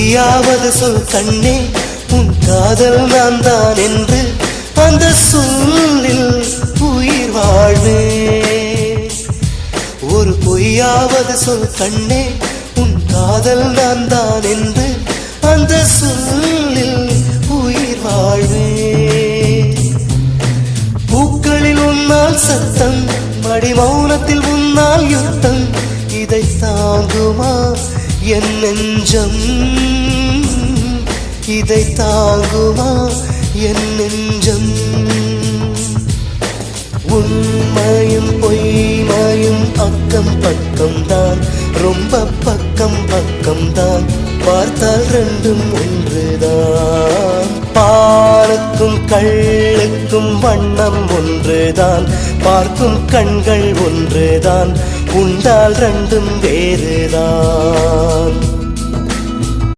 பொய்யாவது சொல் கண்ணே உன் காதல் நான் தான் என்று அந்த சொல்லில் உயிர் வாழ்வே ஒரு பொய்யாவது சொல் கண்ணே உன் காதல் நான் தான் என்று அந்த சொல்லில் உயிர் வாழ்வே பூக்களில் உன்னால் சத்தம் மடி மௌனத்தில் உன்னால் யுத்தம் இதை தாங்குமா என் நெஞ்சம் இதை தாங்குமா என் நெஞ்சம் உண்மையும் பொய்மையும் அக்கம் பக்கம்தான் ரொம்ப பக்கம் பக்கம்தான் பார்த்தால் ரெண்டும் ஒன்றுதான் பாலுக்கும் கள்ளுக்கும் வண்ணம் ஒன்றுதான் பார்க்கும் கண்கள் ஒன்றுதான் உண்டால் ரெண்டும் வேறுதான்